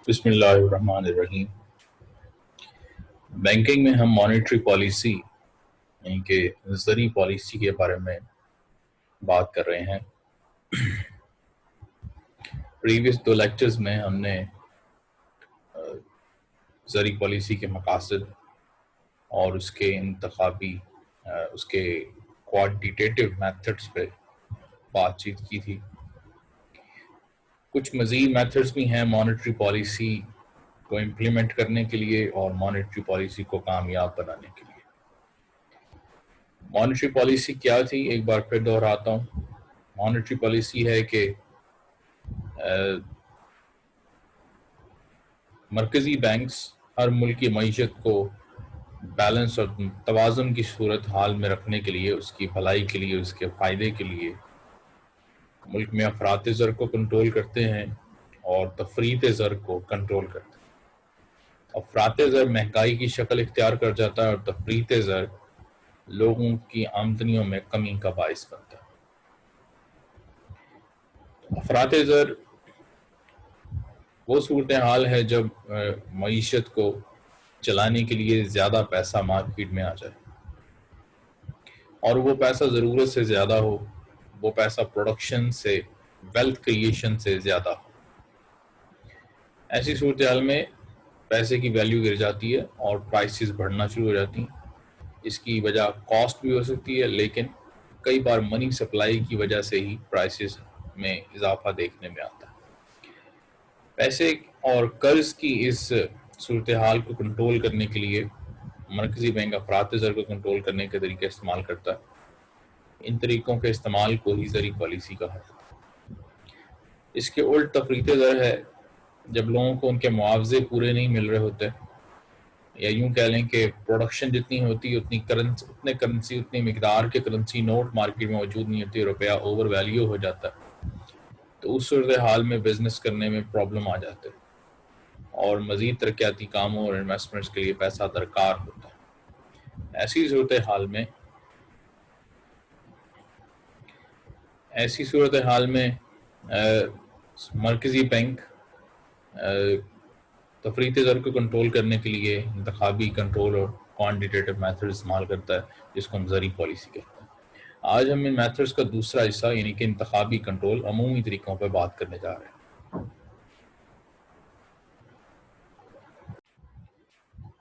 بسم اللہ الرحمن الرحیم۔ بینکنگ میں ہم مانیٹری پالیسی یعنی کہ زرعی پالیسی کے بارے میں بات کر رہے ہیں۔ پریویس 2 لیکچرز میں ہم نے زرعی پالیسی کے مقاصد اور اس کے انتخابی اس کے کوانٹیٹیو میتھڈز پہ بات چیت کی تھی۔ کچھ مزید میتھڈز بھی ہیں مانیٹری پالیسی کو امپلیمنٹ کرنے کے لیے اور مانیٹری پالیسی کو کامیاب بنانے کے لیے۔ مانیٹری پالیسی کیا تھی، ایک بار پھر دہراتا ہوں۔ مانیٹری پالیسی ہے کہ مرکزی بینکس ہر ملک کی معیشت کو بیلنس اور توازن کی صورت حال میں رکھنے کے لیے، اس کی بھلائی کے لیے، اس کے فائدے کے لیے ملک میں افراط زر کو کنٹرول کرتے ہیں اور تفریط زر کو کنٹرول کرتے ہیں۔ افراط زر مہنگائی کی شکل اختیار کر جاتا ہے اور تفریط زر لوگوں کی آمدنیوں میں کمی کا باعث بنتا ہے۔ افراط زر وہ صورتحال ہے جب معیشت کو چلانے کے لیے زیادہ پیسہ مارکیٹ میں آ جائے اور وہ پیسہ ضرورت سے زیادہ ہو، وہ پیسہ پروڈکشن سے، ویلتھ کریشن سے زیادہ ہو۔ ایسی صورتحال میں پیسے کی ویلیو گر جاتی ہے اور پرائسز بڑھنا شروع ہو جاتی ہیں۔ اس کی وجہ کاسٹ بھی ہو سکتی ہے، لیکن کئی بار منی سپلائی کی وجہ سے ہی پرائسز میں اضافہ دیکھنے میں آتا ہے۔ پیسے اور قرض کی اس صورتحال کو کنٹرول کرنے کے لیے مرکزی بینک افراط زر کو کنٹرول کرنے کے طریقے استعمال کرتا ہے۔ ان طریقوں کے استعمال کو ہی زرعی پالیسی کہا جاتا ہے۔ اس کے الٹ تفریط زر ہے جب لوگوں کو ان کے معاوضے پورے نہیں مل رہے ہوتے، یا یوں کہہ لیں کہ پروڈکشن جتنی ہوتی ہے اتنی مقدار کے کرنسی نوٹ مارکیٹ میں موجود نہیں ہوتی، روپیہ اوور ویلیو ہو جاتا ہے، تو اس صورتحال میں بزنس کرنے میں پرابلم آ جاتے ہیں اور مزید ترقیاتی کاموں اور انویسٹمنٹس کے لیے پیسہ درکار ہوتا ہے۔ ایسی صورتحال میں مرکزی بینک تفریط زر کو کنٹرول کرنے کے لیے انتخابی کنٹرول اور کوانٹیٹیو میتھڈ استعمال کرتا ہے، جس کو ہم زرعی پالیسی کہتے ہیں۔ آج ہم ان میتھڈز کا دوسرا حصہ یعنی کہ انتخابی کنٹرول عمومی طریقوں پہ بات کرنے جا رہے ہیں۔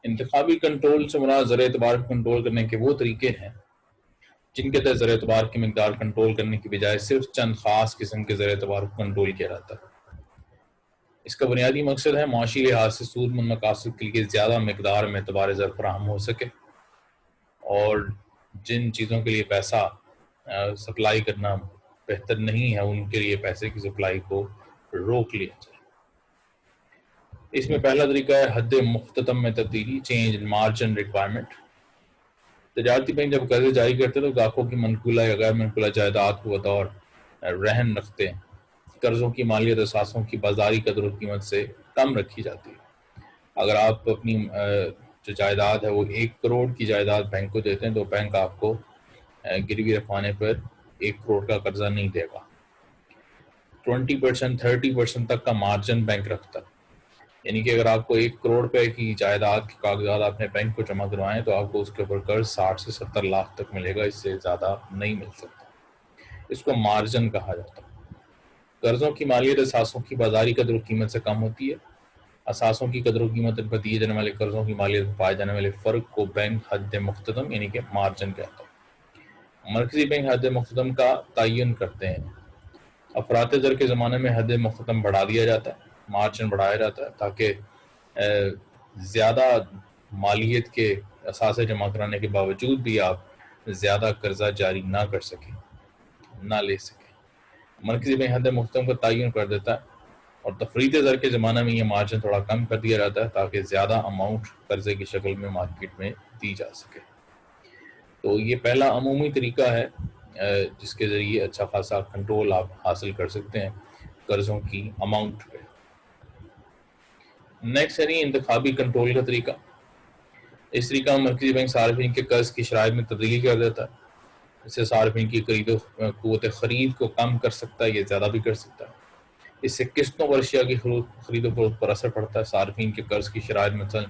انتخابی کنٹرول سے مراد زر اعتبار کو کنٹرول کرنے کے وہ طریقے ہیں جن کے تحت زر اعتبار کی مقدار کنٹرول کرنے کی بجائے صرف چند خاص قسم کے زر اعتبار کو کنٹرول کیا جاتا ہے۔ اس کا بنیادی مقصد ہے معاشی لحاظ سے سود مند مقاصد کے لیے زیادہ مقدار میں اعتبار زر فراہم ہو سکے، اور جن چیزوں کے لیے پیسہ سپلائی کرنا بہتر نہیں ہے ان کے لیے پیسے کی سپلائی کو روک لیا جائے۔ اس میں پہلا طریقہ ہے حد مختتم میں تبدیلی، چینج ان مارجن ریکوائرمنٹ۔ تجارتی بینک جب قرضے جاری کرتے تو گاہکوں کی منقولہ یا غیر منقولہ جائیداد کو بطور رہن رکھتے ہیں۔ قرضوں کی مالیت اثاثوں کی بازاری قدر و قیمت سے کم رکھی جاتی ہے۔ اگر آپ اپنی جو جائیداد ہے وہ 1 کروڑ کی جائیداد بینک کو دیتے ہیں تو بینک آپ کو گروی رکھوانے پر 1 کروڑ کا قرضہ نہیں دے گا۔ 20% 30% تک کا مارجن بینک رکھتا ہے، یعنی کہ اگر آپ کو 1 کروڑ روپے کی جائیداد کے کاغذات آپ نے بینک کو جمع کروائیں تو آپ کو اس کے اوپر قرض 60 سے 70 لاکھ تک ملے گا، اس سے زیادہ نہیں مل سکتا۔ اس کو مارجن کہا جاتا ہے۔ قرضوں کی مالیت اثاثوں کی بازاری قدر و قیمت سے کم ہوتی ہے۔ اثاثوں کی قدر و قیمت پر دیے جانے والے قرضوں کی مالیت پر پائے جانے والے فرق کو بینک حد مختتم یعنی کہ مارجن کہتا ہے۔ مرکزی بینک حد مختتم کا تعین کرتے ہیں۔ افراط زر کے زمانے میں حد مختتم بڑھا دیا جاتا ہے، مارجن بڑھایا جاتا ہے تاکہ زیادہ مالیت کے اثاثے جمع کرانے کے باوجود بھی آپ زیادہ قرضہ جاری نہ لے سکیں۔ مرکزی بینک حد مختتم کا تعین کر دیتا ہے اور تفریط زر کے زمانہ میں یہ مارجن تھوڑا کم کر دیا جاتا ہے تاکہ زیادہ اماؤنٹ قرضے کی شکل میں مارکیٹ میں دی جا سکے۔ تو یہ پہلا عمومی طریقہ ہے جس کے ذریعے اچھا خاصا کنٹرول آپ حاصل کر سکتے ہیں قرضوں کی اماؤنٹ پہ۔ نیکسٹ ہے انتخابی کنٹرول کا طریقہ۔ اس طریقہ میں مرکزی بینک صارفین کے قرض کی شرائط میں تبدیلی کر دیتا ہے۔ اس سے صارفین کی قوت خرید کو کم کر سکتا ہے یا زیادہ بھی کر سکتا ہے۔ اس سے قسطوں پر اشیاء کی خرید و فروخت پر اثر پڑتا ہے. صارفین کے قرض کی شرائط مثلا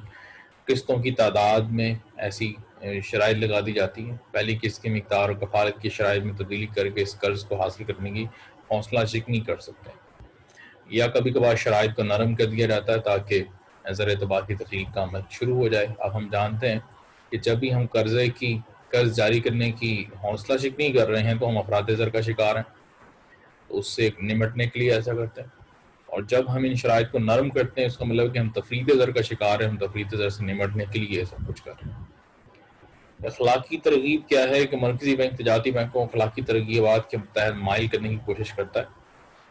قسطوں کی تعداد میں ایسی شرائط لگا دی جاتی ہیں. پہلی قسط کی مقدار اور کفالت کی شرائط میں تبدیلی کر کے اس قرض کو حاصل کرنے کی حوصلہ شکنی کر سکتے ہیں. یا کبھی کبھار شرائط کو نرم کر دیا جاتا ہے تاکہ زر اعتبار کی تخلیق کا عمل شروع ہو جائے. اب ہم جانتے ہیں کہ جب بھی ہم قرض جاری کرنے کی حوصلہ شکنی کر رہے ہیں تو ہم افراط زر کا شکار ہیں، تو اس سے نمٹنے کے لیے ایسا کرتے ہیں. اور جب ہم ان شرائط کو نرم کرتے ہیں اس کا مطلب کہ ہم تفریط زر کا شکار ہیں، ہم تفریط زر سے نمٹنے کے لیے سب کچھ کر رہے ہیں. اخلاقی ترغیب کیا ہے کہ مرکزی بینک تجارتی بینکوں کو اخلاقی ترغیبات کے تحت مائل کرنے کی کوشش کرتا ہے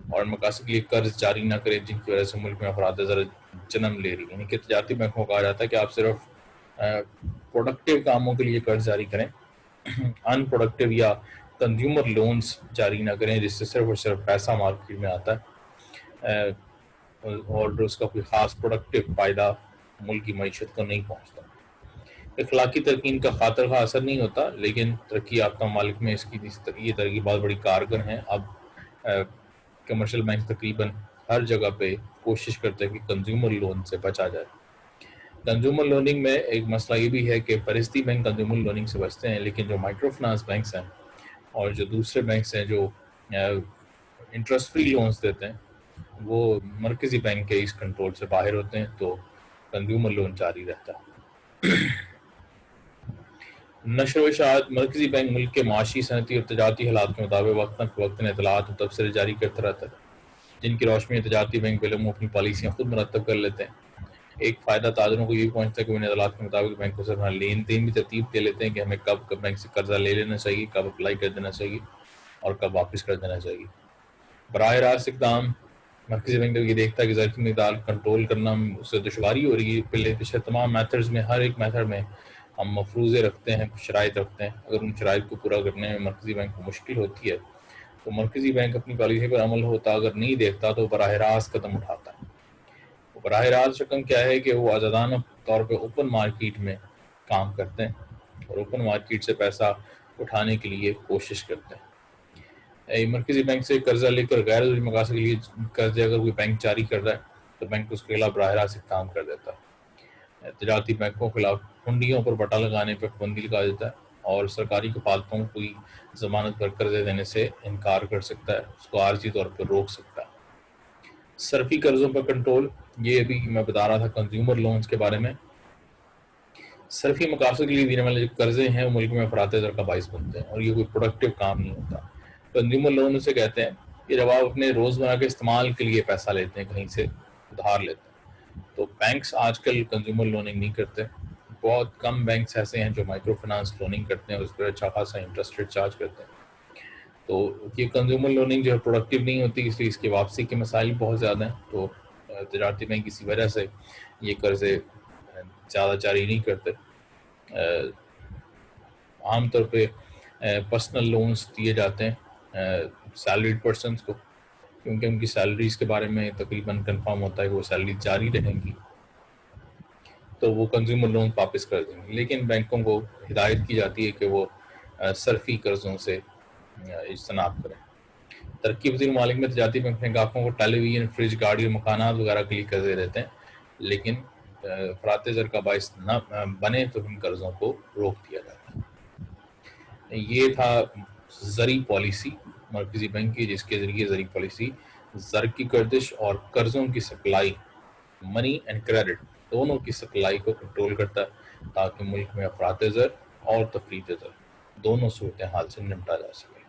اور مقاصد کے لیے قرض جاری نہ کرے جن کی وجہ سے ملک میں افراط زر جنم لے رہی. یعنی کہ تجارتی بینکوں کو کہا جاتا ہے کہ آپ صرف پروڈکٹیو کاموں کے لیے قرض جاری کریں، ان پروڈکٹیو یا کنزیومر لونز جاری نہ کریں جس سے صرف اور صرف پیسہ مارکیٹ میں آتا ہے اور اس کا کوئی خاص پروڈکٹیو فائدہ ملک کی معیشت کو نہیں پہنچتا. اخلاقی ترکین کا خاطر خواہ اثر نہیں ہوتا، لیکن ترقی یافتہ ممالک میں اس کی یہ ترغیبات بڑی کارگر ہیں. اب کمرشل بینک تقریباً ہر جگہ پہ کوشش کرتے ہیں کہ کنزیومر لون سے بچا جائے. کنزیومر لوننگ میں ایک مسئلہ یہ بھی ہے کہ فہرستی بینک کنزیومر لوننگ سے بچتے ہیں، لیکن جو مائکرو فنانس بینکس ہیں اور جو دوسرے بینکس ہیں جو انٹرسٹ فری لونز دیتے ہیں وہ مرکزی بینک کے اس کنٹرول سے باہر ہوتے ہیں، تو کنزیومر لون جاری رہتا ہے. نشر و اشاعت. مرکزی بینک ملک کے معاشی، صنعتی اور تجارتی حالات کے مطابق وقتاً فوقتاً اطلاعات اور تبصرے جاری کرتا رہتا ہے جن کی روشنی میں تجارتی بینک بالعموم اپنی پالیسیاں خود مرتب کر لیتے ہیں. ایک فائدہ تاجروں کو یہ بھی پہنچتا ہے کہ وہ ان اطلاعات کے مطابق بینک کو صرف لین دین بھی ترتیب دے لیتے ہیں کہ ہمیں کب بینک سے قرضہ لے لینا چاہیے، کب اپلائی کر دینا چاہیے اور کب واپس کر دینا چاہیے. براہ راست اقدام. مرکزی بینک یہ دیکھتا ہے کہ زر کی مقدار کنٹرول کرنا اس سے دشواری ہو رہی ہے. پچھلے تمام میتھڈز میں ہر ایک میتھڈ میں ہم مفروضے رکھتے ہیں، شرائط رکھتے ہیں. اگر ان شرائط کو پورا کرنے میں مرکزی بینک کو مشکل ہوتی ہے تو مرکزی بینک اپنی پالیسی پر عمل ہوتا اگر نہیں دیکھتا تو براہ راست قدم اٹھاتا ہے. براہ راست رقم کیا ہے کہ وہ آزادانہ طور پہ اوپن مارکیٹ میں کام کرتے ہیں اور اوپن مارکیٹ سے پیسہ اٹھانے کے لیے کوشش کرتے ہیں. مرکزی بینک سے قرضہ لے کر غیر ضروری مقاصد کے لیے قرضے اگر کوئی بینک جاری کر رہا ہے تو بینک اس کے خلاف براہ راست اقدام کر دیتا ہے. تجارتی بینکوں کے خلاف ہنڈیوں پر بٹا لگانے پر پابندی لگا دیتا ہے اور سرکاری کفالتوں کو کوئی ضمانت پر قرضے دینے سے انکار کر سکتا ہے، اس کو عارضی طور پر روک سکتا ہے. صرفی قرضوں پر کنٹرول. یہ بھی میں بتا رہا تھا کنزیومر لونز کے بارے میں. صرفی مقاصد کے لیے دینے والے جو قرضے ہیں وہ ملک میں افراط زر کا باعث بنتے ہیں اور یہ کوئی پروڈکٹیو کام نہیں ہوتا. کنزیومر لون اسے کہتے ہیں کہ جب آپ اپنے روزمرہ کے استعمال کے لیے پیسہ لیتے ہیں، کہیں سے ادھار لیتے ہیں، تو بینکس آج کل کنزیومر لوننگ نہیں کرتے. بہت کم بینکس ایسے ہیں جو مائکرو فنانس لوننگ کرتے ہیں اور اس پر اچھا خاصا انٹرسٹ ریٹ چارج کرتے ہیں. تو یہ کنزیومر لوننگ جو ہے پروڈکٹیو نہیں ہوتی، اس لیے اس کی واپسی کے مسائل بہت زیادہ ہیں. تو تجارتی بینک اسی وجہ سے یہ قرضے زیادہ جاری نہیں کرتے. عام طور پہ پرسنل لونز دیے جاتے ہیں سیلریڈ پرسنس کو، کیونکہ ان کی سیلریز کے بارے میں تقریباً کنفرم ہوتا ہے کہ وہ سیلری جاری رہیں گی، تو وہ کنزیومر لون واپس کر دیں گے. لیکن بینکوں کو ہدایت کی جاتی ہے کہ وہ صرفی قرضوں سے اجتناب کریں. ترقی پذیر ممالک میں تجارتی بینک نے گاہکوں کو ٹیلی ویژن، فریج، گاڑی اور مکانات وغیرہ کے لیے قرضے دیتے ہیں، لیکن افراط زر کا باعث نہ بنے تو ان قرضوں کو روک دیا جاتا ہے. یہ تھا زرعی پالیسی مرکزی بینک کی، جس کے ذریعے زرعی پالیسی زر کی گردش اور قرضوں کی سپلائی، منی اینڈ کریڈٹ دونوں کی سپلائی کو کنٹرول کرتا ہے تاکہ ملک میں افراط زر اور تفریط زر دونوں صورتحال سے نمٹا جا سکے.